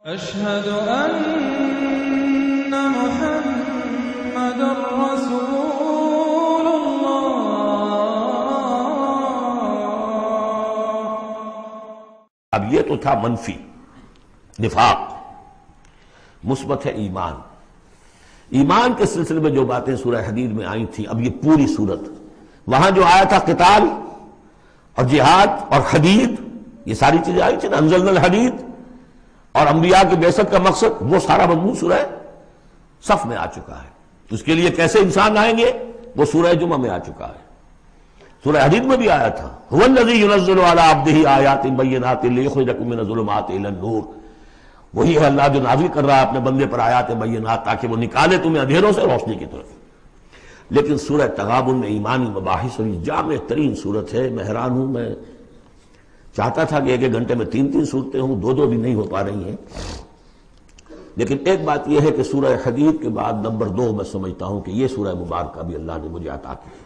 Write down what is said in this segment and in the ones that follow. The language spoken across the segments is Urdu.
أشهد أن محمد رسول الله۔ اب یہ تو تھا منفی نفاق، مثبت ہے ایمان۔ ایمان کے سلسلے میں جو باتیں سورہ حدید میں آئی تھیں، اب یہ پوری سورت، وہاں جو آیا تھا قتال اور جہاد اور حدید، یہ ساری چیزیں آئی تھیں نا، انزلنا الحدید، اور انبیاء کی بعثت کا مقصد، وہ سارا مضمون سورہ صف میں آ چکا ہے۔ اس کے لیے کیسے انسان آئیں گے، وہ سورہ جمعہ میں آ چکا ہے۔ سورہ حدید میں بھی آیا تھا، هو الذی ينزل علی عبدہ آیات بینات لیخرجکم من الظلمات الی النور، وہی ہے اللہ جو نازل کر رہا ہے اپنے بندے پر آیات بینات تاکہ وہ نکالے تمہیں اندھیروں سے روشنی کی طرف۔ لیکن سورہ تغابن میں ایمانی مباحث اور جامع ترین صورت ہے۔ میں حیران ہوں، میں چاہتا تھا کہ ایک ایک گھنٹے میں تین تین صورتیں ہوں، دو دو بھی نہیں ہو پا رہی ہیں، لیکن ایک بات یہ ہے کہ سورہ حدید کے بعد نمبر 2 میں سمجھتا ہوں کہ یہ سورہ مبارکہ بھی اللہ نے مجھے عطا کی ہے۔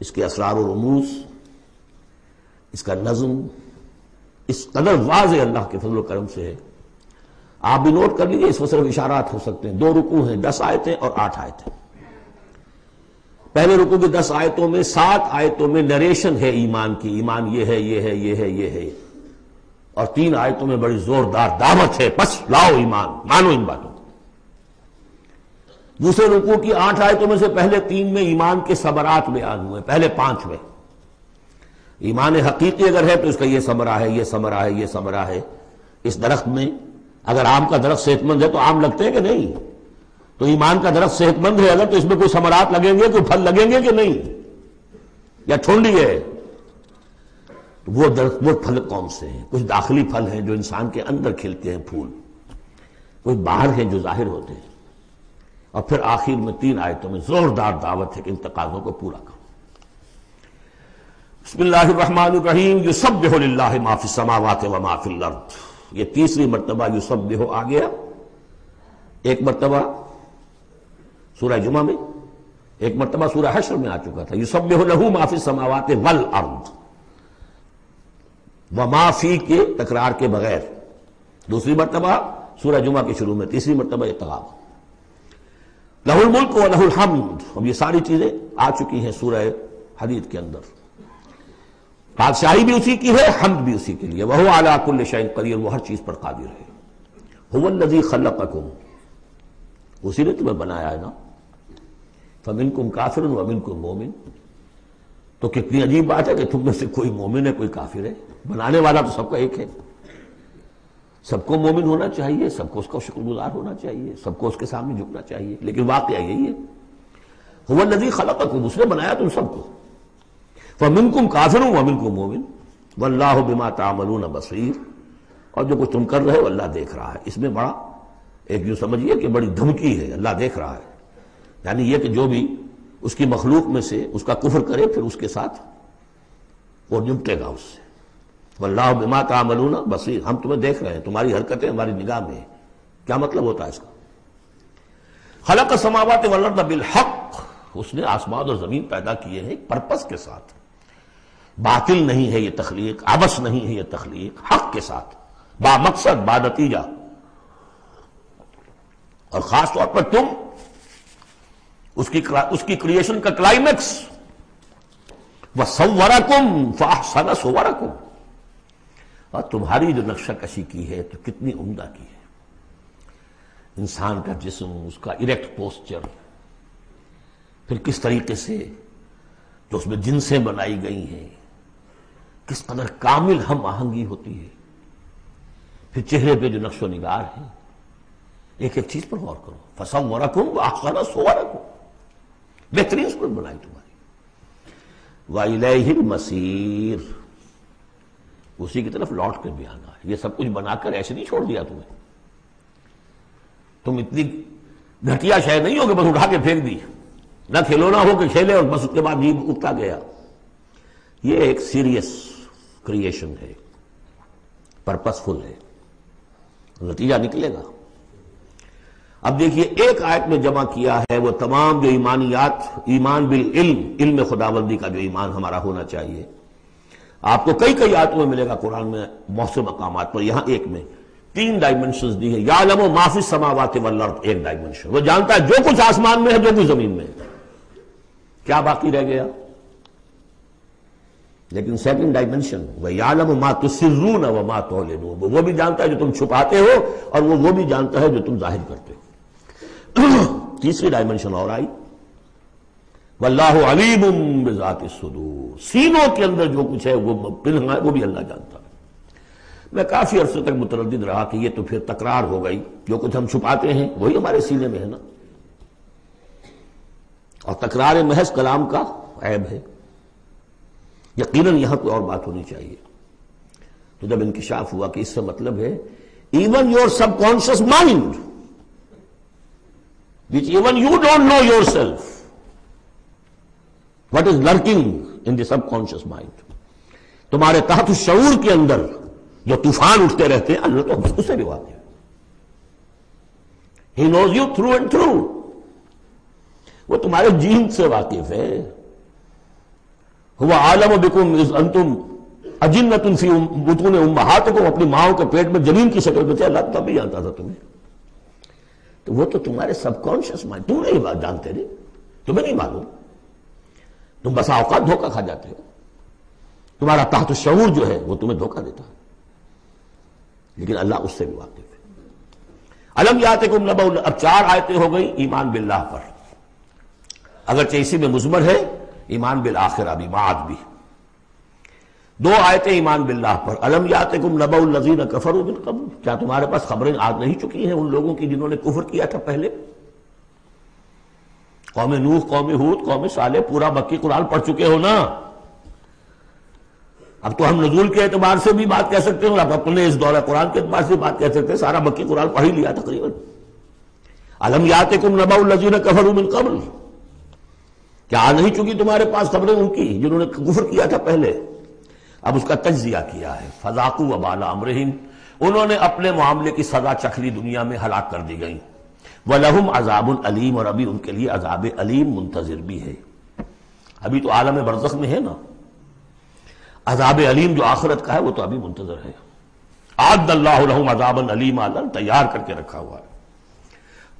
اس کے اسرار و رموز، اس کا نظم اس قدر واضح اللہ کے فضل و کرم سے ہے۔ آپ بھی نوٹ کر لیجئے، اس میں صرف اشارات ہو سکتے ہیں۔ 2 رکوع ہیں، 10 آیتیں اور 8 آیتیں۔ پہلے رکوع کی 10 آیتوں میں 7 آیتوں میں نریشن ہے ایمان کی، ایمان یہ ہے یہ ہے یہ ہے یہ ہے، اور 3 آیتوں میں بڑی زوردار دعوت ہے، بس لاؤ ایمان، مانو ان باتوں کو۔ دوسرے رکوع کی 8 آیتوں میں سے پہلے 3 میں ایمان کے ثمرات بیان ہوئے، پہلے 5 میں ایمان حقیقی اگر ہے تو اس کا یہ ثمرہ ہے، یہ ثمرہ ہے، یہ ثمرہ ہے۔ اس درخت میں اگر آم کا درخت صحت مند ہے تو آم لگتے ہیں کہ نہیں؟ تو ایمان کا درخت صحت مند ہے اگر تو اس میں کوئی ثمرات لگیں گے، کوئی پھل لگیں گے کہ نہیں؟ یا ٹھونڈی ہے؟ وہ درخت، وہ پھل کون سے ہیں؟ کچھ داخلی پھل ہیں جو انسان کے اندر کھلتے ہیں پھول، کچھ باہر ہیں جو ظاہر ہوتے ہیں، اور پھر آخر میں 3 آیتوں میں زوردار دعوت ہے کہ ان تقاضوں کو پورا کرو۔ بسم اللہ الرحمن الرحیم، یسبح للہ ما فی السماوات و ما فی الارض۔ یہ تیسری مرتبہ یسبح آ گیا، ایک مرتبہ سورہ جمعہ میں، ایک مرتبہ سورہ حشر میں آ چکا تھا، یسبح لہ ما فی السماوات والارض، وما فی کے تکرار کے بغیر، دوسری مرتبہ سورہ جمعہ کے شروع میں، تیسری مرتبہ اطلاق، لہ الملک و لہ الحمد۔ اب یہ ساری چیزیں آ چکی ہیں سورہ حدید کے اندر۔ بادشاہی بھی اسی کی ہے، حمد بھی اسی کے لیے، وہو علی کل شیء قدیر، وہ ہر چیز پر قادر ہے۔ هو الذی خلقکم، اسی نے تمہیں بنایا ہے نا، فمنکم کافر ومنکم مومن۔ تو کتنی عجیب بات ہے کہ تم میں سے کوئی مومن ہے کوئی کافر ہے، بنانے والا تو سب کا ایک ہے۔ سب کو مومن ہونا چاہیے، سب کو اس کا شکر گزار ہونا چاہیے، سب کو اس کے سامنے جھکنا چاہیے، لیکن واقعہ یہی ہے، هو الذی خلقکم، اس نے بنایا تم سب کو، فمنکم کافر ومنکم مومن واللہ بما تعملون بصیر، اور جو کچھ تم کر رہے ہو اللہ دیکھ رہا ہے۔ اس میں بڑا ایک یوں سمجھیے کہ بڑی دھمکی ہے، اللہ دیکھ رہا ہے، یعنی یہ کہ جو بھی اس کی مخلوق میں سے اس کا کفر کرے پھر اس کے ساتھ وہ نمٹے گا اس سے۔ واللہ بما تعملون بصیر، ہم تمہیں دیکھ رہے ہیں، تمہاری حرکتیں ہماری نگاہ میں ہیں۔ کیا مطلب ہوتا ہے اس کا؟ خلق السماوات والارض بالحق، اس نے آسمان اور زمین پیدا کیے ہیں ایک پرپس کے ساتھ، باطل نہیں ہے یہ تخلیق، عبث نہیں ہے یہ تخلیق، حق کے ساتھ، با مقصد، با نتیجہ۔ اور خاص طور پر تم اس کی کریشن کا کلائمیکس، وَصَوَّرَكُمْ فَأَحْسَنَ صُوَرَكُمْ، اور تمہاری جو نقشہ کشی کی ہے تو کتنی عمدہ کی ہے۔ انسان کا جسم، اس کا اریکٹ پوسچر، پھر کس طریقے سے جو اس میں جنسیں بنائی گئی ہیں، کس قدر کامل ہم آہنگی ہوتی ہے، پھر چہرے پہ جو نقش و نگار ہے، ایک ایک چیز پر غور کرو۔ فَصَوَّرَكُمْ وَأَحْسَنَ صُوَرَكُمْ، بہترین صورت بنائی تمہاری۔ وَإِلَيْهِ الْمَصِيرُ، اسی کی طرف لوٹ کر بھی آنا ہے۔ یہ سب کچھ بنا کر ایسے نہیں چھوڑ دیا تمہیں، تم اتنی گھٹیا شے نہیں ہو کہ بس اٹھا کے پھینک دی، نہ کھلونا ہو کہ کھیلے اور بس اس کے بعد جیب اٹھتا گیا۔ یہ ایک سیریس کریشن ہے، پرپسفل ہے، نتیجہ نکلے گا۔ اب دیکھیے ایک آیت میں جمع کیا ہے وہ تمام جو ایمانیات، ایمان بالعلم، علم خداوندی کا جو ایمان ہمارا ہونا چاہیے۔ آپ کو کئی آیتوں میں ملے گا قرآن میں بہت سے مقامات پر، یہاں ایک میں 3 ڈائمنشنز دی ہیں. یعلم ما فی السماوات والارض ایک ڈائمنشن، وہ جانتا ہے جو کچھ آسمان میں ہے جو کچھ زمین میں ہے. کیا باقی رہ گیا؟ لیکن سیکنڈ ڈائمنشن وَيَعْلَمُ مَا تُسِرُّونَ وَمَا تُعْلِنُونَ، وہ بھی جانتا ہے جو تم چھپاتے ہو اور وہ بھی جانتا ہے جو تم ظاہر کرتے ہو. تیسری ڈائمنشن اور آئی وَاللَّهُ عَلِيمٌ بِذَاتِ الصُّدُورِ، سینوں کے اندر جو کچھ ہے وہ پنہاں ہے وہ بھی اللہ جانتا ہے. میں کافی عرصے تک متردد رہا کہ یہ تو پھر تکرار ہو گئی، جو کچھ ہم چھپاتے ہیں وہی ہمارے سینے میں ہے نا، اور تکرار محض کلام کا عیب ہے. یقیناً یہاں کوئی اور بات ہونی چاہیے. تو جب انکشاف ہوا کہ اس سے مطلب ہے even your sub conscious mind which even you don't know yourself what is lurking in the subconscious mind، تمہارے تحت الشعور کے اندر جو طوفان اٹھتے رہتے ہیں اللہ تو اس سے بھی واقف ہے. He knows you through and through، وہ تمہارے جین سے واقف ہے. هو عالم بكم اذ انتم اجنۃ فی بطون امہاتکم، اپنی ماؤں کے پیٹ میں جنین کی شکل میں تھے، اللہ تب بھی جانتا تھا تمہیں. تو وہ تو تمہارے سب کانشیس مائنڈ، تم نہیں بات جانتے نہیں، تمہیں نہیں معلوم، تم بسا اوقات دھوکہ کھا جاتے ہو. تمہارا تحت الشعور جو ہے وہ تمہیں دھوکہ دیتا ہے، لیکن اللہ اس سے بھی واقف ہے. الم یاتکم نبأ، اب 4 آیتیں ہو گئی ایمان باللہ پر، اگرچہ اسی میں مضمر ہے ایمان بالآخرہ بھی، معاد بھی. 2 آیتیں ایمان باللہ پر. الم یاتکم نبأ الذین کفروا من قبل، کیا تمہارے پاس خبریں آ نہیں چکی ہیں ان لوگوں کی جنہوں نے کفر کیا تھا پہلے؟ قوم نوح، قوم ہود، قوم صالح، پورا مکی قرآن پڑھ چکے ہو نا. اب تو ہم نزول کے اعتبار سے بھی بات کہہ سکتے ہیں، اب اپنے اس دورہ قرآن کے اعتبار سے بات کہہ سکتے ہیں، سارا مکی قرآن پڑھ ہی لیا تقریباً. الم یاتکم نبأ الذین کفروا من قبل، کیا آ نہیں چکی تمہارے پاس خبریں ان کی جنہوں نے کفر کیا تھا پہلے؟ اب اس کا تجزیہ کیا ہے. فذاقوا وبال امرہم، انہوں نے اپنے معاملے کی سزا چکھ لی، دنیا میں ہلاک کر دی گئی. وَلَهُمْ عَذَابٌ علیم، اور ابھی ان کے لیے عذاب علیم منتظر بھی ہے. ابھی تو عالم برزخ میں ہے نا، عذاب علیم جو آخرت کا ہے وہ تو ابھی منتظر ہے. اعد اللہ لہم عذابا علیما، اللہ تیار کر کے رکھا ہوا ہے.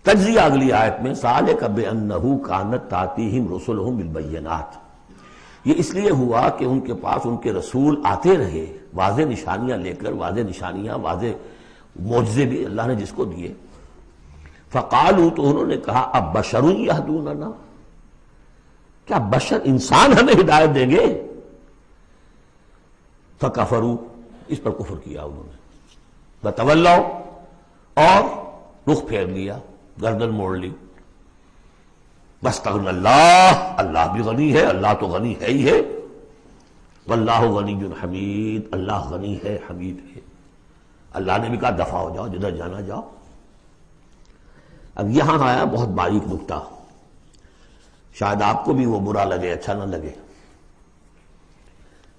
تجزیہ اگلی آیت میں ذالک بأنہ کانت تأتیہم رسلہم بالبینات، یہ اس لیے ہوا کہ ان کے پاس ان کے رسول آتے رہے واضح نشانیاں لے کر، واضح نشانیاں، واضح معجزے بھی اللہ نے جس کو دیے. فقالوا، تو انہوں نے کہا اب بشر یہدوننا، کیا بشر انسان ہمیں ہدایت دیں گے؟ فکفروا، اس پر کفر کیا انہوں نے. وتولوا، اور رخ پھیر لیا، گردن موڑ لی. واستغنى اللہ، اللہ بھی غنی ہے، اللہ تو غنی ہے ہی ہے. واللہ غنی حمید، اللہ غنی ہے، حمید ہے. اللہ نے بھی کہا دفع ہو جاؤ، جدھر جانا جاؤ. اب یہاں آیا بہت باریک نکتہ، شاید آپ کو بھی وہ برا لگے، اچھا نہ لگے.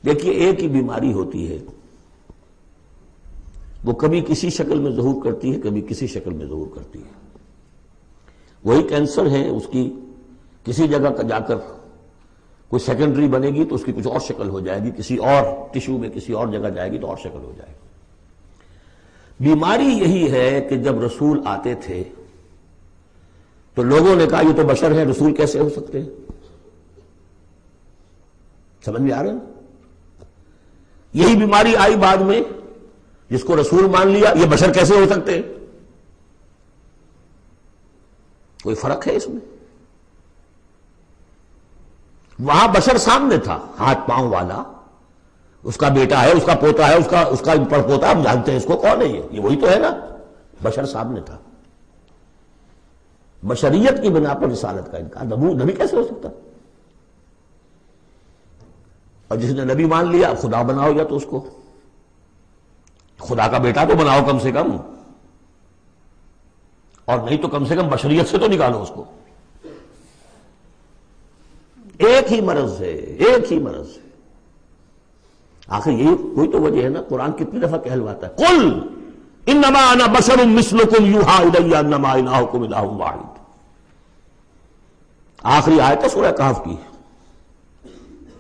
دیکھیے ایک ہی بیماری ہوتی ہے، وہ کبھی کسی شکل میں ظہور کرتی ہے، کبھی کسی شکل میں ظہور کرتی ہے. وہی کینسر ہے، اس کی کسی جگہ کا جا کر کوئی سیکنڈری بنے گی تو اس کی کچھ اور شکل ہو جائے گی، کسی اور ٹشو میں کسی اور جگہ جائے گی تو اور شکل ہو جائے گی. بیماری یہی ہے کہ جب رسول آتے تھے تو لوگوں نے کہا یہ تو بشر ہیں، رسول کیسے ہو سکتے ہیں؟ سمجھ میں آ رہا ہے؟ یہی بیماری آئی بعد میں، جس کو رسول مان لیا، یہ بشر کیسے ہو سکتے ہیں؟ کوئی فرق ہے اس میں؟ وہاں بشر سامنے تھا، ہاتھ پاؤں والا، اس کا بیٹا ہے، اس کا پوتا ہے، اس کا پڑپوتا، ہم جانتے ہیں اس کو، کون ہے یہ وہی تو ہے نا. بشر سامنے تھا. بشریت کی بنا پر رسالت کا انکار، نبی کیسے ہو سکتا؟ اور جس نے نبی مان لیا خدا بناؤ، یا تو اس کو خدا کا بیٹا تو بناؤ کم سے کم، اور نہیں تو کم سے کم بشریت سے تو نکالو اس کو. ایک ہی مرض ہے، ایک ہی مرض ہے. آخر یہی کوئی تو وجہ ہے نا، قرآن کتنی دفعہ کہلواتا ہے قل انما انا بشر مثلکم یوحی الی انما الہکم الہ واحد. آخری آیت ہے سورہ کہف کی.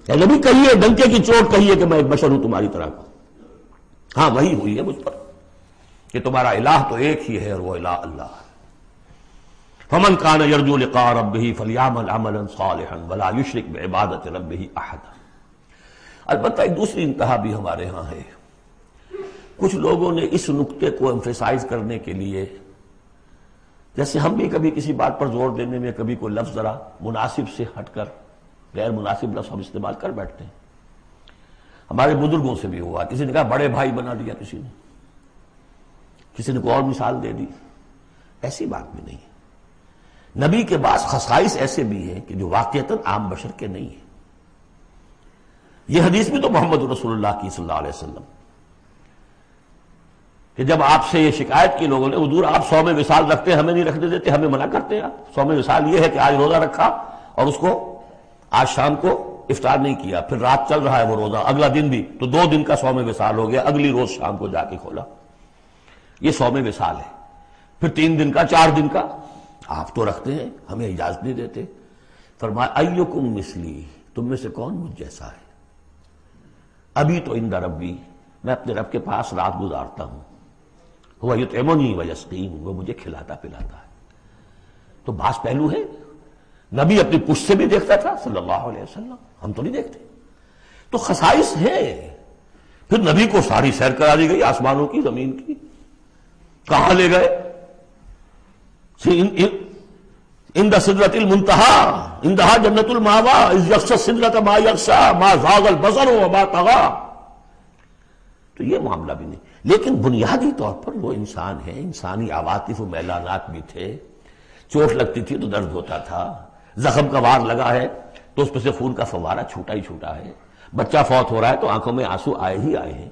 اے نبی کہیے، ڈنکے کی چوٹ کہیے کہ میں ایک بشر ہوں تمہاری طرح کا. ہاں وہی ہوئی ہے مجھ پر. کہ تمہارا الہ تو ایک ہی ہے اور وہ الہ اللہ ہے۔ فمن کان یرجو لقاء ربہ فلیعمل عملا صالحا ولا یشرک بعبادۃ ربہ احدا۔ البتہ ایک دوسری انتہا بھی ہمارے ہاں ہے۔ کچھ لوگوں نے اس نقطے کو ایمفیسائز کرنے کے لیے، جیسے ہم بھی کبھی کسی بات پر زور دینے میں کبھی کوئی لفظ ذرا مناسب سے ہٹ کر غیر مناسب لفظ ہم استعمال کر بیٹھتے ہیں۔ ہمارے بزرگوں سے بھی ہوا، کسی نے کہا بڑے بھائی بنا دیا، کسی نے کوئی اور مثال دے دی۔ ایسی بات بھی نہیں ہے۔ نبی کے بعض خصائص ایسے بھی ہیں کہ جو واقعتاً عام بشر کے نہیں ہیں۔ یہ حدیث بھی تو محمد رسول اللہ کی صلی اللہ علیہ وسلم کہ جب آپ سے یہ شکایت کی لوگوں نے، حضور آپ صوم وصال رکھتے ہیں، ہمیں نہیں رکھنے دیتے، ہمیں منع کرتے ہیں آپ۔ صوم وصال یہ ہے کہ آج روزہ رکھا اور اس کو آج شام کو افطار نہیں کیا، پھر رات چل رہا ہے وہ روزہ، اگلا دن بھی، تو 2 دن کا صوم وصال ہو گیا، اگلی روز شام کو جا کے کھولا، یہ صوم وصال ہے۔ پھر 3 دن کا، 4 دن کا آپ تو رکھتے ہیں، ہمیں اجازت نہیں دیتے۔ فرمایا ایکم مثلی، تم میں سے کون مجھ جیسا ہے؟ ابھی تو عند ربی، میں اپنے رب کے پاس رات گزارتا ہوں، وہ یطعمنی ویسقین، وہ مجھے کھلاتا پلاتا ہے۔ تو بعض پہلو ہے، نبی اپنی پشت سے بھی دیکھتا تھا صلی اللہ علیہ وسلم، ہم تو نہیں دیکھتے۔ تو خصائص ہے۔ پھر نبی کو ساری سیر کرا دی گئی آسمانوں کی، زمین کی، کہاں لے گئے؟ عند سدرۃ المنتہی، عندہا جنت المأوی، اذ یغشی السدرۃ ما یغشی، ما زاغ البصر وما طغی۔ تو یہ معاملہ بھی نہیں، لیکن بنیادی طور پر وہ انسان ہے، انسانی عواطف و میلانات بھی تھے۔ چوٹ لگتی تھی تو درد ہوتا تھا، زخم کا وار لگا ہے تو اس پہ سے خون کا فوارہ چھوٹا ہی چھوٹا ہے، بچہ فوت ہو رہا ہے تو آنکھوں میں آنسو آئے ہی آئے ہیں،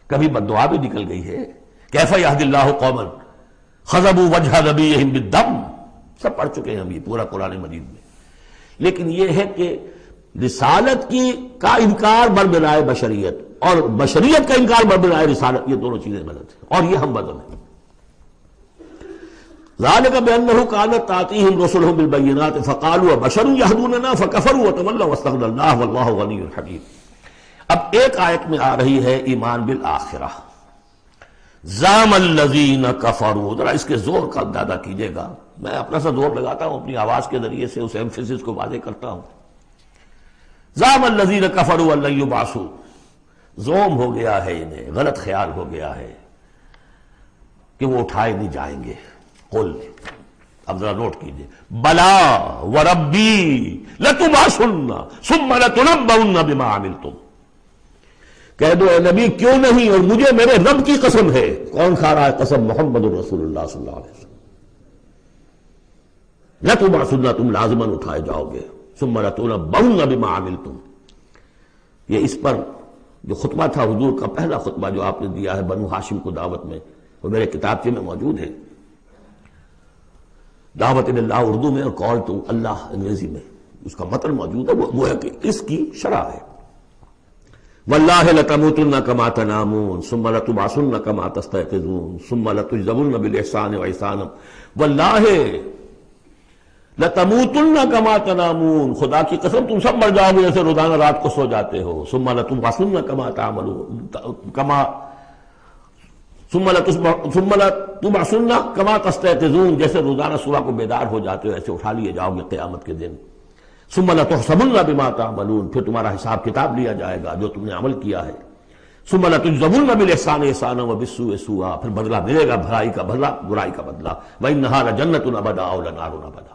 کبھی بددعا بھی نکل گئی ہے۔ کیف یہدی اللہ قوما خضبوا وجہ نبیہم بالدم، سب پڑھ چکے ہیں ہم یہ پورا قرآن مجید میں۔ لیکن یہ ہے کہ رسالت کا انکار بربنائے بشریت اور بشریت کا انکار بربنائے رسالت، یہ دونوں چیزیں غلط ہیں، اور یہ ہم بدل ہیں۔ ذالک بأنہ کانت تأتیہم رسلہم بالبینات فقالوا بشر یہدوننا فکفروا وتولوا واستغنی اللہ واللہ غنی حکیم۔ اب ایک آیت میں آ رہی ہے ایمان بالآخرہ، زعم الذین کفروا، ذرا اس کے زور کا اندازہ کیجئے گا، میں اپنا سا زور لگاتا ہوں، اپنی آواز کے ذریعے سے اس ایمفیسس کو واضح کرتا ہوں۔ زعم الذین کفروا ان لن یبعثوا، زوم ہو گیا ہے انہیں، غلط خیال ہو گیا ہے کہ وہ اٹھائے نہیں جائیں گے۔ قل، اب ذرا نوٹ کیجئے، بلا وربی لتبعثن ثم لتنبؤن بما عملتم، کہہ دو اے نبی کیوں نہیں، اور مجھے میرے رب کی قسم ہے۔ کون کھا رہا ہے قسم؟ محمد رسول اللہ صلی اللہ علیہ وسلم۔ لتبعثن، تم لازماً اٹھائے جاؤ گے، ثم لتنبؤن بما عملتم۔ یہ اس پر جو خطبہ تھا حضور کا پہلا خطبہ جو آپ نے دیا ہے بنو ہاشم کو دعوت میں، وہ میرے کتابچے میں موجود ہے، دعوت اللہ اردو میں اور کال ٹو اللہ انگریزی میں، اس کا متن موجود ہے، وہ ہے کہ اس کی شرح ہے۔ واللہ لتموتن کما تنامون ثم لتبعثن کما تستيقظون ثم لتجزون بالاحسان واحسانا، واللہ لتموتن کما تنامون، خدا کی قسم تم سب مر جاؤ گے جیسے روزانہ رات کو سو جاتے ہو، ثم لتبعثن کما تعملون، ثم لتبعثن کما تستيقظون، جیسے روزانہ صبح کو بیدار ہو جاتے ہو ایسے اٹھا لیے جاؤ گے قیامت کے دن، ثم لتحسبن بما تعملون، پھر تمہارا حساب کتاب لیا جائے گا جو تم نے عمل کیا ہے، ثم لتجزون بالاحسان احسانا وبالسوء سوءا، پھر بدلہ ملے گا بھلائی کا بدلہ برائی کا بدلہ، وانھا لجنۃ ابدا او لنار ابدا۔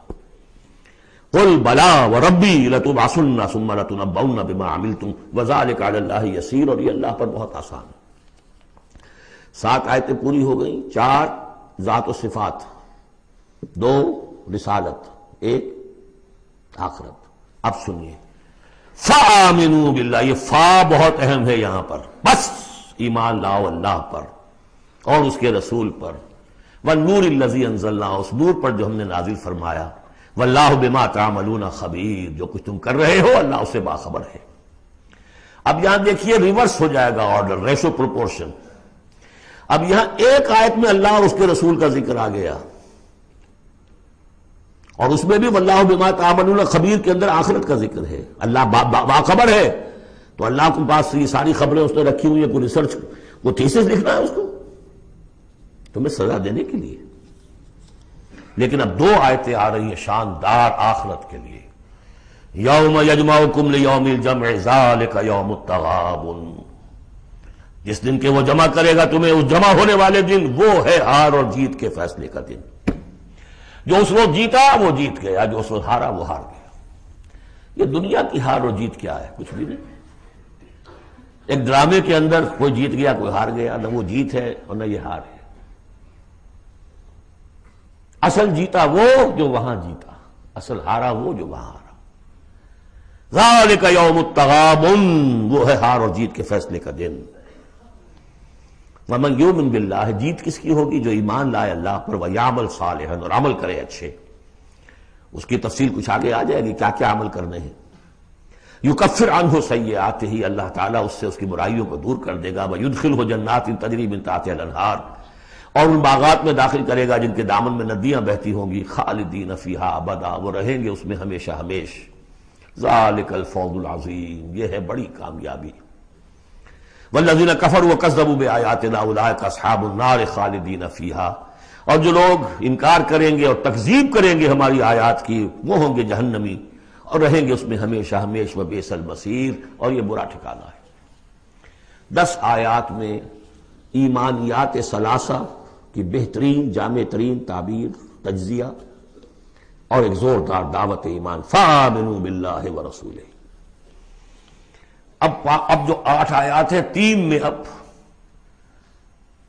قل بلا وربی لتبعثن ثم لتنبؤن بما عملتم وذلک علی اللہ یسیر، اور یہ اللہ پر بہت آسان ہے۔ 7 آیتیں پوری ہو گئیں، 4 ذات و صفات، 2 رسالت، 1 آخرت۔ اب سنیے، فآمنوا باللہ، یہ فا بہت اہم ہے یہاں پر، بس ایمان لاؤ اللہ پر اور اس کے رسول پر، والنور الذی انزلنا، اس نور پر جو ہم نے نازل فرمایا، واللہ بما تعملون خبیر، جو کچھ تم کر رہے ہو اللہ اس سے باخبر ہے۔ اب یہاں دیکھیے ریورس ہو جائے گا آرڈر، ریشو پروپورشن۔ اب یہاں ایک آیت میں اللہ اور اس کے رسول کا ذکر آ گیا، اور اس میں بھی واللہ بما تعملون خبیر کے اندر آخرت کا ذکر ہے، اللہ باخبر ہے، تو اللہ کے پاس یہ ساری خبریں اس نے رکھی ہوئی ہیں، کوئی ریسرچ، وہ تھیسس لکھنا ہے اس کو، تمہیں سزا دینے کے لیے. لیکن اب دو آیتیں آ رہی ہیں شاندار آخرت کے لیے. یوم یجمعکم لیوم الجمع ذالک یوم التغابن، جس دن کے وہ جمع کرے گا تمہیں اس جمع ہونے والے دن، وہ ہے ہار اور جیت کے فیصلے کا دن. جو اس روز جیتا وہ جیت گیا، جو اس روز ہارا وہ ہار گیا. یہ دنیا کی ہار اور جیت کیا ہے؟ کچھ بھی نہیں. ایک ڈرامے کے اندر کوئی جیت گیا کوئی ہار گیا، نہ وہ جیت ہے اور نہ یہ ہار ہے. اصل جیتا وہ جو وہاں جیتا، اصل ہارا وہ جو وہاں ہارا. ذالک یوم التغابن، وہ ہے ہار اور جیت کے فیصلے کا دن. ومن یؤمن باللہ، جیت کس کی ہوگی؟ جو ایمان لائے اللہ پر، ویعمل صالحا، اور عمل کرے اچھے. اس کی تفصیل کچھ آگے آ جائے گی کیا کیا عمل کرنے ہیں. یکفر عنہ سیئاتہ، اللہ تعالیٰ اس سے اس کی برائیوں کو دور کر دے گا. ویدخلہ جنات تجری من تحتہا الانہار، اور ان باغات میں داخل کرے گا جن کے دامن میں ندیاں بہتی ہوں گی. خالدین فیہا ابدا، وہ رہیں گے اس میں ہمیشہ ہمیش. ذالک الفوز العظیم، یہ ہے بڑی کامیابی. والذین کفروا وکذبوا بآیاتنا اولئک اصحاب النار خالدین فیہا، اور جو لوگ انکار کریں گے اور تکذیب کریں گے ہماری آیات کی، وہ ہوں گے جہنمی اور رہیں گے اس میں ہمیشہ ہمیش. وبئس المصیر، اور یہ برا ٹھکانہ ہے. 10 آیات میں ایمانیات ثلاثہ کی بہترین جامع ترین تعبیر، تجزیہ اور ایک زوردار دعوت ایمان. فآمنوا باللہ ورسولہ. اب جو 8 آیات ہیں، 3 میں اب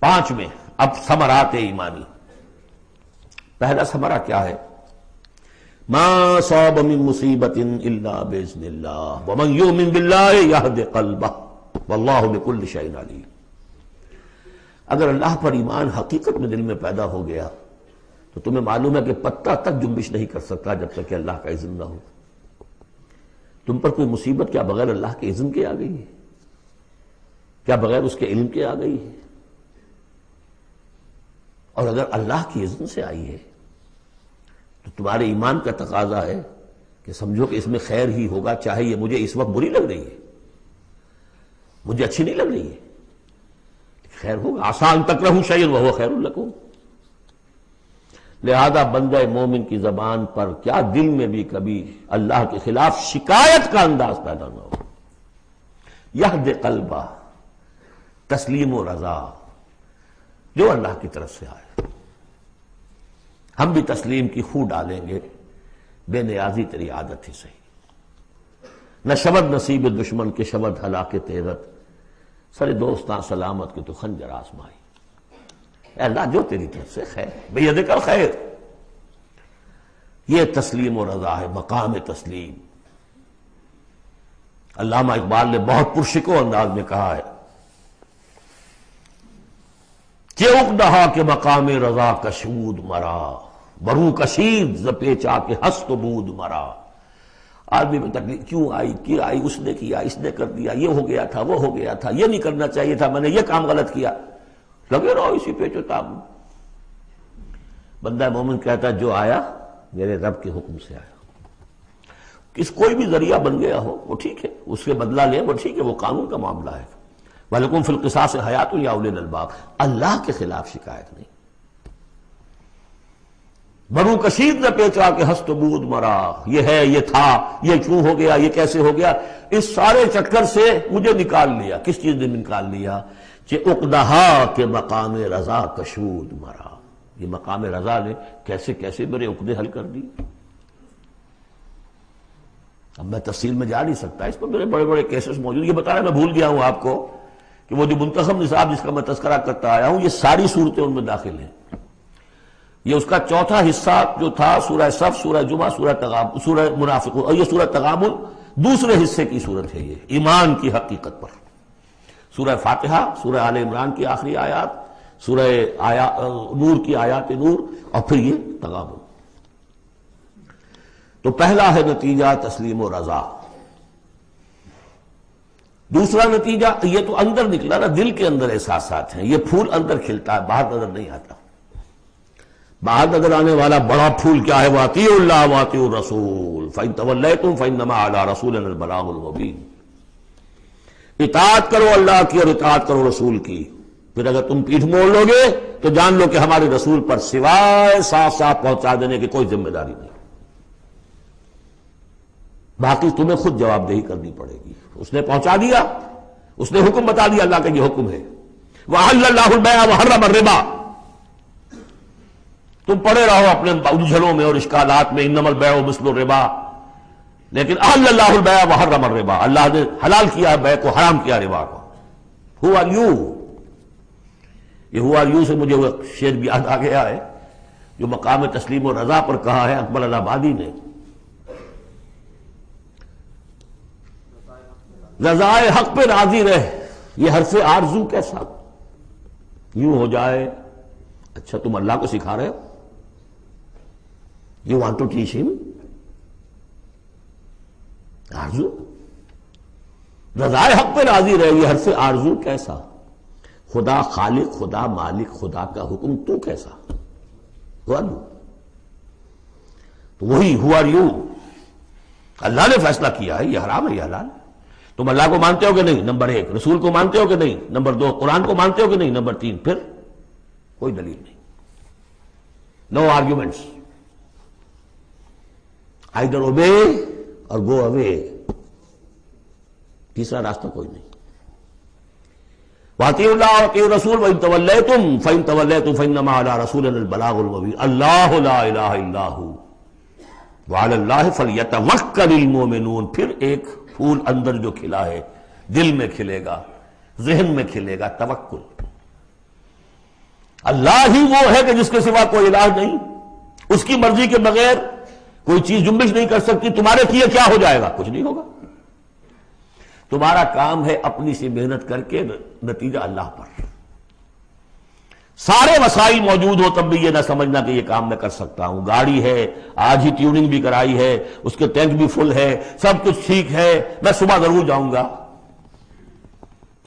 5 میں اب ثمرات ایمانی. پہلا ثمرہ کیا ہے؟ ما صاب من مصیبت الا باذن اللہ ومن یؤمن باللہ یہد قلبہ واللہ بکل شیء علیم. اگر اللہ پر ایمان حقیقت میں دل میں پیدا ہو گیا تو تمہیں معلوم ہے کہ پتہ تک جنبش نہیں کر سکتا جب تک کہ اللہ کا اذن نہ ہو. تم پر کوئی مصیبت کیا بغیر اللہ کے اذن کے آ گئی ہے؟ کیا بغیر اس کے علم کے آ گئی ہے؟ اور اگر اللہ کی اذن سے آئی ہے تو تمہارے ایمان کا تقاضا ہے کہ سمجھو کہ اس میں خیر ہی ہوگا، چاہے یہ مجھے اس وقت بری لگ رہی ہے، مجھے اچھی نہیں لگ رہی ہے، خیر ہوگا. آسان تکرہوا شیئا وہو خیر لکم. لہذا بندہ مومن کی زبان پر کیا دل میں بھی کبھی اللہ کے خلاف شکایت کا انداز پیدا نہ ہو. یہد قلبہ، تسلیم و رضا، جو اللہ کی طرف سے آئے. ہم بھی تسلیم کی خو ڈالیں گے، بے نیازی تیری عادت ہی صحیح. نہ شبد نصیب دشمن کے شبد ہلاک تیرت، سر دوستاں سلامت کے تو خنجر آزمائی. اے اللہ جو تیری طرف سے خیر، بیدک الخیر. یہ تسلیم و رضا ہے، مقام تسلیم. علامہ اقبال نے بہت پرشکو انداز میں کہا ہے کہ اقدہا کے مقام رضا کشود مرا، برو کشید ز پیچا کے ہست و بود مرا. آدمی میں تکلیف کیوں آئی، اس نے کیا، اس نے کر دیا، یہ ہو گیا تھا، وہ ہو گیا تھا، یہ نہیں کرنا چاہیے تھا، میں نے یہ کام غلط کیا. لگے رہو اسی پیچ و تاب. بندہ مومن کہتا ہے جو آیا میرے رب کے حکم سے آیا. کوئی بھی ذریعہ بن گیا ہو وہ ٹھیک ہے، اس کے بدلہ لیں وہ ٹھیک ہے، وہ قانون کا معاملہ ہے. وَلَكُمْ فِي الْقِصَاصِ حَيَاةٌ يَا أُولِي الْأَلْبَابِ. اللہ کے خلاف شکایت نہیں. برو کشید نہ پیچا کہ ہست بود مرا، یہ ہے، یہ تھا، یہ کیوں ہو گیا، یہ کیسے ہو گیا، اس سارے چکر سے مجھے نکال لیا. کس چیز نے نکال لیا؟ کہ اقدہا کے مقام رضا کشود مرا. یہ مقام رضا نے کیسے کیسے میرے عقدے حل کر دی. اب میں تفصیل میں جا نہیں سکتا، اس پر میرے بڑے بڑے کیسز موجود. یہ بتانا میں بھول گیا ہوں آپ کو کہ وہ جو منتخب نصاب جس کا میں تذکرہ کرتا آیا ہوں، یہ ساری صورتیں ان میں داخل ہیں. یہ اس کا چوتھا حصہ جو تھا سورہ صف، سورہ جمعہ، سورہ تغابن، سورہ منافقون، اور یہ سورہ تغابن دوسرے حصے کی صورت ہے. یہ ایمان کی حقیقت پر سورہ فاتحہ، سورہ آل عمران کی آخری آیات، سورہ نور کی آیات نور، اور پھر یہ تغابن. تو پہلا ہے نتیجہ تسلیم و رضا. دوسرا نتیجہ یہ تو اندر نکلا نا، دل کے اندر احساسات ہیں. یہ پھول اندر کھلتا ہے، باہر نظر نہیں آتا. باہر نظر آنے والا بڑا پھول کیا ہے؟ وَأَطِیعُوا اللَّهَ وَأَطِیعُوا الرَّسُولَ فَإِن تَوَلَّیْتُمْ فَإِنَّمَا عَلَىٰ رَسُولِنَا الْبَلَاغُ الْمُبِینُ. اطاعت کرو اللہ کی اور اطاعت کرو رسول کی. پھر اگر تم پیٹھ موڑ لو گے تو جان لو کہ ہمارے رسول پر سوائے صاف صاف پہنچا دینے کی کوئی ذمہ داری نہیں، باقی تمہیں خود جواب دہی کرنی پڑے گی۔ اس نے پہنچا دیا، اس نے حکم بتا دیا اللہ کا یہ حکم ہے، وَأَحَلَّ اللَّهُ الْبَيْعَ وَحَرَّمَ الرِّبَا۔ تم پڑے رہو اپنے الجھنوں میں اور اشکالات میں، انما البیع مثل الربا، لیکن احل اللہ البیع وحرم الربا، اللہ نے حلال کیا بیع کو، حرام کیا ربا کو۔ ہو آر یو، یہ ہو آر یو سے مجھے وہ شعر بھی یاد آ گیا ہے جو مقام تسلیم و رضا پر کہا ہے اکبر الہٰبادی نے، رضائے حق پہ راضی رہ، یہ حرف آرزو کیسا یوں ہو جائے۔ اچھا تم اللہ کو سکھا رہے ہو، یو وانٹ ٹو ٹیچ ہم آرزو، رضائے حق پہ راضی رہے، یہ حرف آرزو کیسا، خدا خالق، خدا مالک، خدا کا حکم تو کیسا، تو وہی ہو آر یو، اللہ نے فیصلہ کیا ہے یہ حرام ہے یہ حلال ہے۔ تم اللہ کو مانتے ہو کہ نہیں؟ نمبر 1۔ رسول کو مانتے ہو کہ نہیں؟ نمبر 2۔ قرآن کو مانتے ہو کہ نہیں؟ نمبر 3۔ پھر کوئی دلیل نہیں، نو آرگیومنٹس، آئیدر اوبے اور گو اوے، تیسرا راستہ کوئی نہیں۔ وَأَطِيعُوا اللَّهَ وَأَطِيعُوا الرَّسُولَ وَإِن تَوَلَّيْتُمْ فَإِن تَوَلَّيْتُمْ فَإِنَّمَا عَلَىٰ رَسُولِنَا الْبَلَاغُ الْمُبِينُ اللَّهُ لَا إِلَٰهَ إِلَّا هُوَ وَعَلَى اللَّهِ فَلْيَتَوَكَّلِ الْمُؤْمِنُونَ۔ پھر ایک پھول اندر جو کھلا ہے دل میں کھلے گا، ذہن میں کھلے گا، توکل۔ اللہ ہی وہ ہے کہ جس کے سوا کوئی الہ نہیں، اس کی مرضی کے بغیر کوئی چیز جنبش نہیں کر سکتی۔ تمہارے کیے کیا ہو جائے گا؟ کچھ نہیں ہوگا۔ تمہارا کام ہے اپنی سی محنت کر کے نتیجہ اللہ پر۔ سارے وسائل موجود ہو تب بھی یہ نہ سمجھنا کہ یہ کام میں کر سکتا ہوں۔ گاڑی ہے، آج ہی ٹیوننگ بھی کرائی ہے، اس کے ٹینک بھی فل ہے، سب کچھ ٹھیک ہے، میں صبح ضرور جاؤں گا،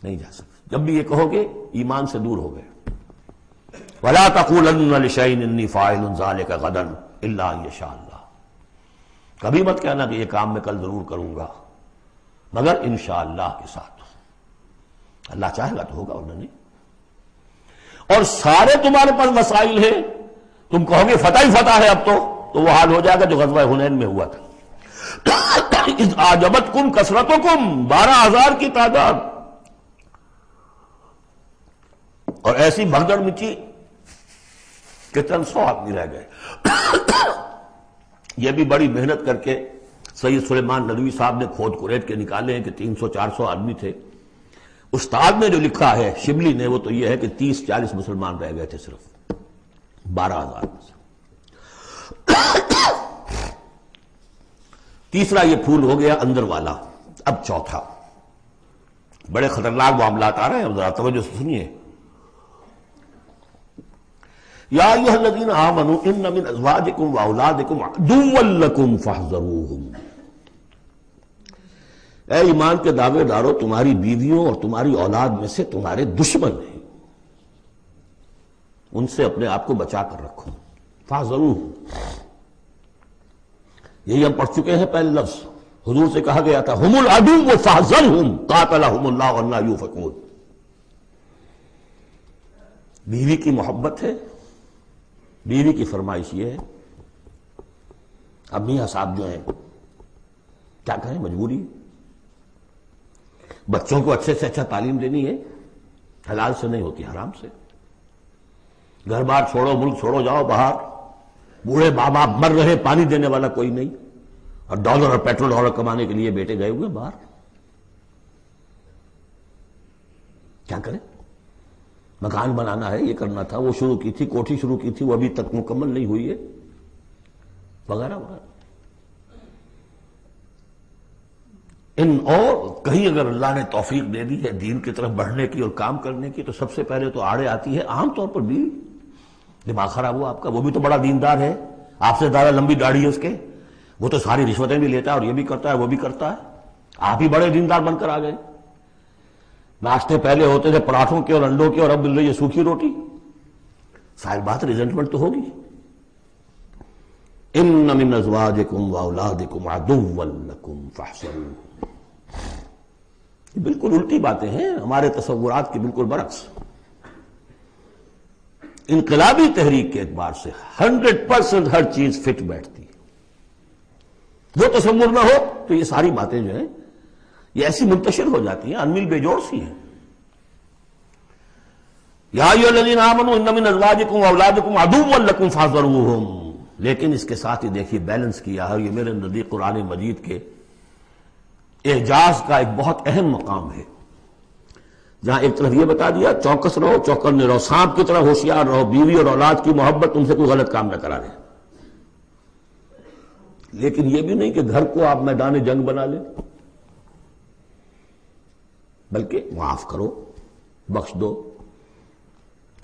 نہیں جا سکتا۔ جب بھی یہ کہو گے ایمان سے دور ہو گئے۔ وَلَا تَقُولَنَّ لِشَيْءٍ إِنِّي فَاعِلٌ ذَلِكَ غَدًا إِلَّا أَن يَشَاءَ اللَّهُ۔ کبھی مت کہنا کہ یہ کام میں کل ضرور کروں گا، مگر انشاءاللہ کے ساتھ، اللہ چاہے گا تو ہوگا ورنہ نہیں۔ اور سارے تمہارے پاس وسائل ہیں، تم کہو گے فتح ہی فتح ہے اب تو وہ حال ہو جائے گا جو غزوہ حنین میں ہوا تھا۔ اذ اعجبتکم کثرتکم، 12,000 کی تعداد، اور ایسی بھگدڑ مچی کہ چند 100 آدمی رہ گئے۔ یہ بھی بڑی محنت کر کے سید سلیمان ندوی صاحب نے کھود کریٹ کے نکالے ہیں کہ 300-400 آدمی تھے۔ استاد نے جو لکھا ہے شبلی نے وہ تو یہ ہے کہ 30-40 مسلمان رہ گئے تھے صرف 12,000 میں سے۔ تیسرا یہ پھول ہو گیا اندر والا۔ اب چوتھا، بڑے خطرناک معاملات آ رہے ہیں، ذرا توجہ سے سنیے۔ یا ایھا الذین آمنوا ان من ازواجکم واولادکم عدوا لکم فاحذروہم۔ اے ایمان کے دعوے دارو، تمہاری بیویوں اور تمہاری اولاد میں سے تمہارے دشمن ہیں، ان سے اپنے آپ کو بچا کر رکھو۔ فاحذروہم، یہی ہم پڑھ چکے ہیں پہلے لفظ، حضور سے کہا گیا تھا ہم العدو فاحذرہم قاتلہم اللہ ولا یؤفکون۔ بیوی کی محبت ہے، بیوی کی فرمائش یہ ہے۔ اب میاں صاحب جو ہیں کیا کریں، مجبوری، بچوں کو اچھے سے اچھا تعلیم دینی ہے، حلال سے نہیں ہوتی، حرام سے۔ گھر بار چھوڑو، ملک چھوڑو، جاؤ باہر، بوڑھے ماں باپ مر رہے، پانی دینے والا کوئی نہیں، اور ڈالر اور پیٹرول ڈالر کمانے کے لیے بیٹے گئے ہوئے باہر، کیا کریں؟ مکان بنانا ہے، یہ کرنا تھا، وہ شروع کی تھی، کوٹھی شروع کی تھی، وہ ابھی تک مکمل نہیں ہوئی ہے، وغیرہ وغیرہ۔ اور کہیں اگر اللہ نے توفیق دے دی ہے دین کی طرف بڑھنے کی اور کام کرنے کی، تو سب سے پہلے تو آڑے آتی ہے عام طور پر بیوی۔ دماغ خراب ہوا آپ کا، وہ بھی تو بڑا دیندار ہے، آپ سے زیادہ لمبی داڑھی ہے اس کے، وہ تو ساری رشوتیں بھی لیتا ہے اور یہ بھی کرتا ہے وہ بھی کرتا ہے، آپ ہی بڑے دیندار بن کر آ گئے۔ ناشتے پہلے ہوتے تھے پراٹھوں کے اور انڈوں کے، اور اب مل رہی ہے سوکھی روٹی، ظاہر بات ریزنٹمنٹ تو ہوگی۔ ان من ازواجکم واولادکم عدوا لکم فاحذروہم، یہ بالکل الٹی باتیں ہیں، ہمارے تصورات کی بالکل برعکس۔ انقلابی تحریک کے اعتبار سے 100% ہر چیز فٹ بیٹھتی ہے۔ وہ تصور نہ ہو تو یہ ساری باتیں جو ہیں یہ ایسی منتشر ہو جاتی ہیں، انمل بے جوڑ سی ہیں۔ یا ایھا الذین آمنوا ان من ازواجکم واولادکم عدوا لکم فاحذروہم، لیکن اس کے ساتھ ہی دیکھیے بیلنس کیا ہے۔ یہ میرے نزدیک قرآن مجید کے اعجاز کا ایک بہت اہم مقام ہے، جہاں ایک طرف یہ بتا دیا چوکس رہو، چوکنے رہو، سانپ کی طرح ہوشیار رہو، بیوی اور اولاد کی محبت تم سے کوئی غلط کام نہ کرا دے، لیکن یہ بھی نہیں کہ گھر کو آپ میدان جنگ بنا لیں، بلکہ معاف کرو، بخش دو،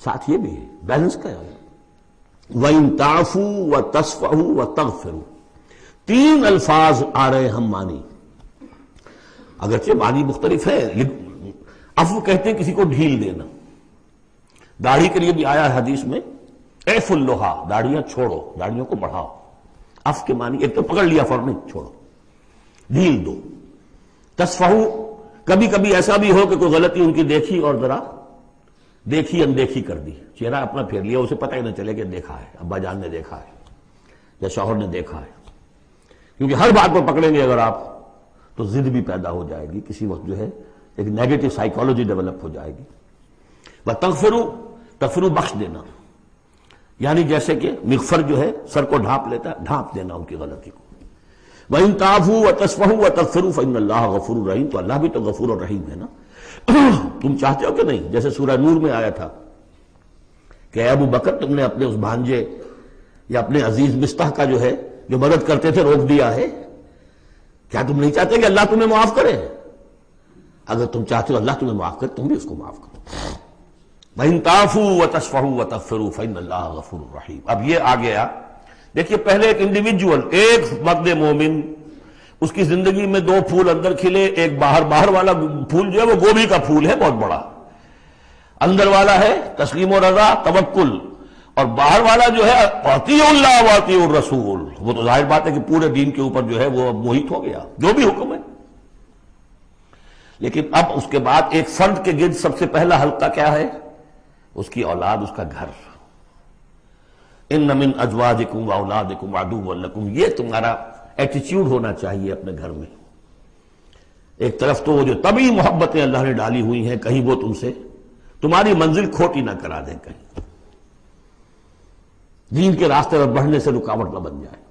ساتھ یہ بھی ہے بیلنس کا ہے۔ وَإِن تَعْفُوا وَتَصْفَحُوا وَتَغْفِرُوا، 3 الفاظ آ رہے ہم معنی، اگرچہ معنی مختلف ہے۔ عفو کہتے ہیں کسی کو ڈھیل دینا، داڑھی کے لیے بھی آیا ہے حدیث میں اعف اللحا، داڑھیاں چھوڑو، داڑھیوں کو بڑھاؤ۔ عفو کے معنی ایک تو پکڑ لیا فوراً چھوڑو، ڈھیل دو۔ تصفحوا، کبھی کبھی ایسا بھی ہو کہ کوئی غلطی ان کی دیکھی اور ذرا دیکھی اندیکھی کر دی، چہرہ اپنا پھیر لیا، اسے پتہ ہی نہ چلے کہ دیکھا ہے، ابا جان نے دیکھا ہے یا شوہر نے دیکھا ہے، کیونکہ ہر بات پر پکڑیں گے اگر آپ تو ضد بھی پیدا ہو جائے گی، کسی وقت جو ہے ایک نیگیٹو سائیکالوجی ڈیولپ ہو جائے گی۔ تغفروا بخش دینا، یعنی جیسے کہ مغفر جو ہے سر کو ڈھانپ لیتا ہے، ڈھانپ دینا ان کی غلطی کو۔ وَإِن تَعْفُوا وَتَصْفَحُوا وَتَغْفِرُوا فَإِنَّ اللَّهَ غَفُورٌ رَحِيمٌ، تو اللہ بھی تو غفور اور رحیم ہے نا۔ تم چاہتے ہو کہ نہیں، جیسے سورہ نور میں آیا تھا کہ اے ابو بکر تم نے اپنے اس بھانجے یا اپنے عزیز مستح کا جو ہے جو مدد کرتے تھے روک دیا ہے، کیا تم نہیں چاہتے کہ اللہ تمہیں معاف کرے؟ اگر تم چاہتے ہو اللہ تمہیں معاف کرے تم بھی اس کو معاف کرو۔ وَإِن تَعْفُوا وَتَصْفَحُوا وَتَغْفِرُوا فَإِنَّ اللَّهَ غَفُورٌ رَحِيمٌ۔ اب یہ آ گیا، دیکھیے پہلے ایک انڈیویجول، ایک مرد مومن، اس کی زندگی میں 2 پھول اندر کھلے، ایک باہر والا پھول جو ہے وہ گوبھی کا پھول ہے بہت بڑا، اندر والا ہے تسلیم و رضا توکل، اور باہر والا جو ہے اطیعوا اللہ واطیعوا الرسول، وہ تو ظاہر بات ہے کہ پورے دین کے اوپر جو ہے وہ اب محیط ہو گیا جو بھی حکم ہے۔ لیکن اب اس کے بعد ایک فرد کے گرد سب سے پہلا حلقہ کیا ہے؟ اس کی اولاد، اس کا گھر۔ ان من ازواجکم واولادکم عدوا لکم، یہ تمہارا ایٹیچیوڈ ہونا چاہیے اپنے گھر میں۔ ایک طرف تو وہ جو طبعی محبتیں اللہ نے ڈالی ہوئی ہیں، کہیں وہ تم سے تمہاری منزل کھوٹی نہ کرا دیں، کہیں دین کے راستے پر بڑھنے سے رکاوٹ نہ بن جائے،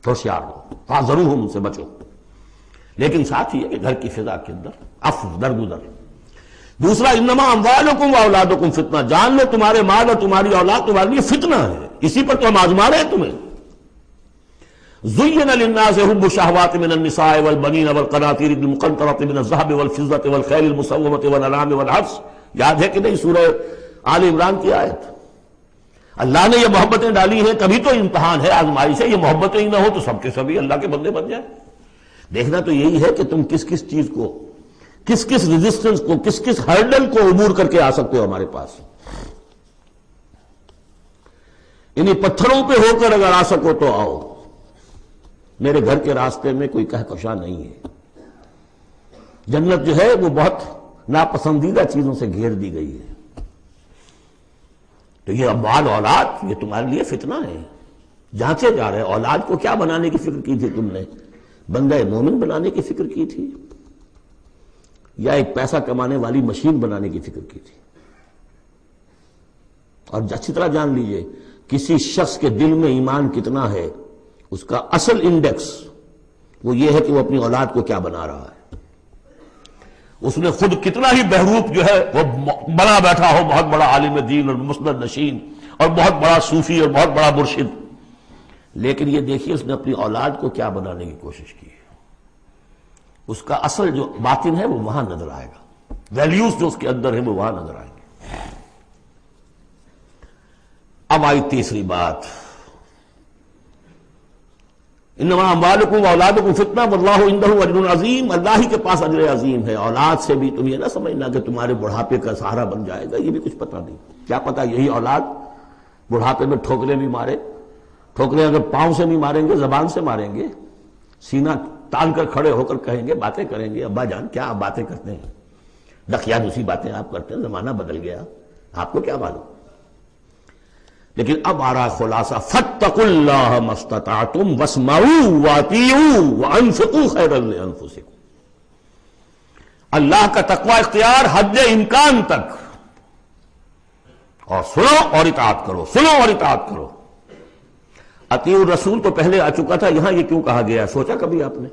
ہوشیار ہو، فاحذروہم، ان سے بچو۔ لیکن ساتھ ہی ہے کہ گھر کی فضا کے اندر عفو، درگزر۔ دوسرا انما اموالکم واولادکم فتنہ، جان لو تمہارے مال اور تمہاری اولاد تمہارے لیے فتنہ ہے، اسی پر تو ہم آزما رہے ہیں تمہیں۔ زین للناس حب الشہوات من النساء والبنین والقناطیر المقنطرۃ من الذهب والفضة والخیل المسومۃ والانعام والحرث، یاد ہے کہ نہیں سورہ آل عمران کی آیت؟ اللہ نے یہ محبتیں ڈالی ہیں، تبھی تو امتحان ہے، آزمائش ہے، یہ محبتیں ہی نہ ہو تو سب کے سبھی اللہ کے بندے بن جائیں۔ دیکھنا تو یہی ہے کہ تم کس کس چیز کو، کس کس ریزسٹنس کو، کس کس ہرڈل کو عبور کر کے آ سکتے ہو ہمارے پاس۔ انہی پتھروں پہ ہو کر اگر آ سکو تو آؤ، میرے گھر کے راستے میں کوئی کہکشاں نہیں ہے۔ جنت جو ہے وہ بہت ناپسندیدہ چیزوں سے گھیر دی گئی ہے، تو یہ اموال اولاد یہ تمہارے لیے فتنہ ہے، جانچے جا رہے۔ اولاد کو کیا بنانے کی فکر کی تھی تم نے؟ بندہ مومن بنانے کی فکر کی تھی یا ایک پیسہ کمانے والی مشین بنانے کی فکر کی تھی؟ اور اچھی طرح جان لیجئے کسی شخص کے دل میں ایمان کتنا ہے اس کا اصل انڈیکس وہ یہ ہے کہ وہ اپنی اولاد کو کیا بنا رہا ہے، اس نے خود کتنا ہی بہروپ جو ہے وہ بنا بیٹھا ہو، بہت بڑا عالم دین اور مسند نشین اور بہت بڑا صوفی اور بہت بڑا مرشد، لیکن یہ دیکھیے اس نے اپنی اولاد کو کیا بنانے کی کوشش کی ہے، اس کا اصل جو باطن ہے وہ وہاں نظر آئے گا، ویلیوز جو اس کے اندر ہیں وہ وہاں نظر آئیں گے۔ اب آئی تیسری بات، انما اموالکم واولادکم فتنہ واللہ عندہ اجر عظیم، اللہ ہی کے پاس اجر عظیم ہے۔ اولاد سے بھی تم یہ نہ سمجھنا کہ تمہارے بڑھاپے کا سہارا بن جائے گا، یہ بھی کچھ پتہ نہیں، کیا پتہ یہی اولاد بڑھاپے میں ٹھوکریں بھی مارے، ٹھوکریں اگر پاؤں سے نہیں ماریں گے زبان سے ماریں گے، سینہ تان کر کھڑے ہو کر کہیں گے، باتیں کریں گے، ابا جان کیا آپ باتیں کرتے ہیں، دقیانوسی باتیں آپ کرتے ہیں، زمانہ بدل گیا، آپ کو کیا معلوم۔ لیکن اب آ رہا خلاصہ، فاتقوا اللہ ما استطعتم واسمعوا واطیعوا وانفقوا خیرا لانفسکم۔ اللہ کا تقوی اختیار حد امکان تک، اور سنو اور اطاعت کرو، سنو اور اطاعت کرو۔ اطیعوا الرسول تو پہلے آ چکا تھا، یہاں یہ کیوں کہا گیا؟ سوچا کبھی آپ نے؟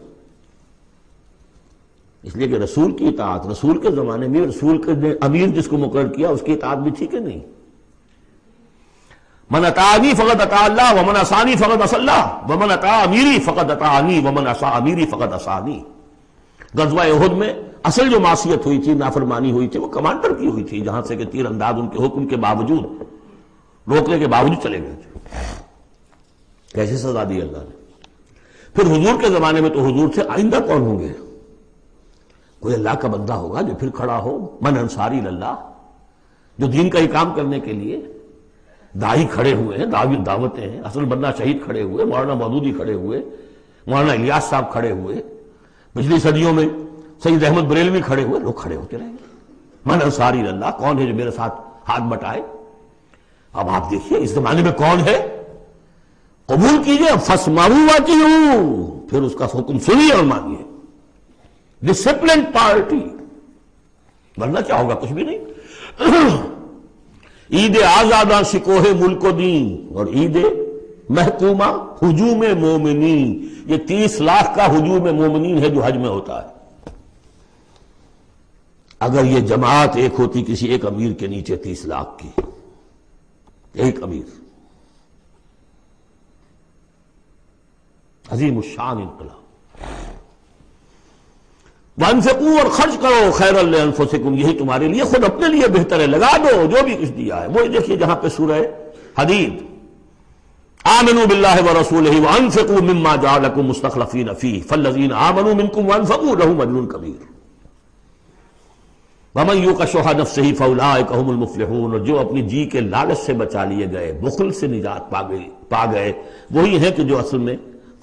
اس لیے کہ رسول کی اطاعت، رسول کے زمانے میں رسول کے امیر جس کو مقرر کیا اس کی اطاعت بھی تھی کہ نہیں؟ من اطاعنی فقد اطاع اللہ ومن عصانی فقد عصى اللہ ومن اطاع امیری فقد اطاعنی ومن عصى امیری فقد عصانی۔ غزوہ احد میں اصل جو معصیت ہوئی تھی، نافرمانی ہوئی تھی، وہ کمانڈر کی ہوئی تھی، جہاں سے کہ تیر انداز ان کے حکم کے باوجود، روکنے کے باوجود چلے گئے تھے۔ کیسے سزا دی اللہ نے؟ پھر حضور کے زمانے میں تو حضور تھے، آئندہ کون ہوں گے؟ کوئی اللہ کا بندہ ہوگا جو پھر کھڑا ہو، من انصاری اللہ، جو دین کا ہی کام کرنے کے لیے داعی کھڑے ہوئے ہیں، دعوتیں ہیں، اصل بندہ شہید کھڑے ہوئے، مولانا مودودی کھڑے ہوئے، مولانا الیاس صاحب کھڑے ہوئے، پچھلی صدیوں میں سید احمد بریلوی کھڑے ہوئے، لوگ کھڑے ہوتے رہیں گے۔ من انصاری اللہ، کون ہے جو میرے ساتھ ہاتھ بٹائے؟ اب آپ دیکھیے اس زمانے میں کون ہے، قبول کیجئے، فاسمعوا واطیعوا، پھر اس کا حکم سنیے اور مانیے۔ ڈسپلن پارٹی، ورنہ کیا ہوگا؟ کچھ بھی نہیں۔ عید آزادہ شکوہ ملک و دین اور عید محکومہ ہجوم مومنین، یہ 30 لاکھ کا ہجوم مومنین ہے جو حج میں ہوتا ہے۔ اگر یہ جماعت ایک ہوتی کسی ایک امیر کے نیچے 30 لاکھ کی، ایک امیر، عظیم الشان انقلاب۔ وانفقوا، اور خرچ کرو، خیرا لانفسکم، یہی تمہارے لیے، خود اپنے لیے بہتر ہے، لگا دو جو بھی کچھ دیا ہے۔ وہی دیکھیے جہاں پہ سورہ حدید، آمنوا باللہ ورسولہ وانفقوا مما جعلکم مستخلفین فیہ فالذین آمنوا منکم وانفقوا لہم اجر کبیر ومن یوق شح نفسہ فاولئک ھم المفلحون، اور جو اپنی جی کے لالچ سے بچا لیے گئے، بخل سے نجات پا گئے، وہی ہیں کہ جو اصل میں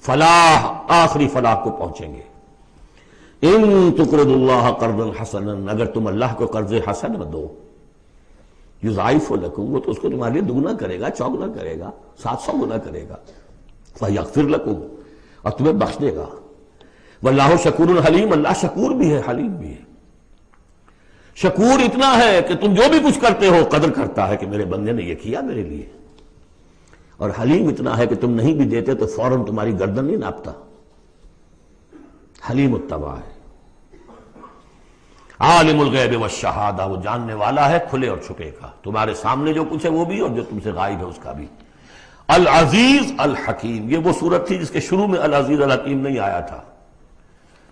فلاح، آخری فلاح کو پہنچیں گے۔ ان تقرضوا اللہ قرضا حسنا، اگر تم اللہ کو قرض حسن دو، یضاعف لکم، وہ تو اس کو تمہارے لیے دگنا کرے گا، چوگنا کرے گا، 700 گنا کرے گا، فیغفر لکم، اور تمہیں بخش دے گا۔ واللہ شکور حلیم، اللہ شکور بھی ہے، حلیم بھی ہے۔ شکور اتنا ہے کہ تم جو بھی کچھ کرتے ہو قدر کرتا ہے کہ میرے بندے نے یہ کیا میرے لیے، اور حلیم اتنا ہے کہ تم نہیں بھی دیتے تو فوراً تمہاری گردن نہیں ناپتا، حلیم الطبع ہے۔ عالم الغیب والشہادہ، وہ جاننے والا ہے کھلے اور چھپے کا، تمہارے سامنے جو کچھ ہے وہ بھی اور جو تم سے غائب ہے اس کا بھی۔ العزیز الحکیم، یہ وہ صورت تھی جس کے شروع میں العزیز الحکیم نہیں آیا تھا،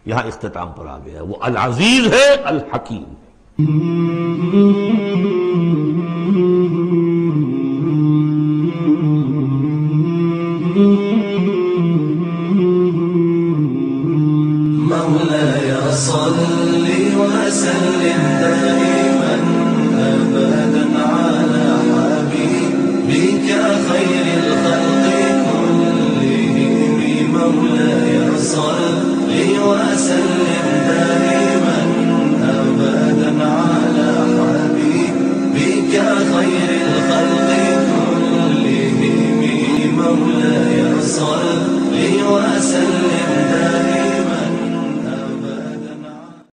یہاں اختتام پر آ گیا، وہ العزیز ہے الحکیم۔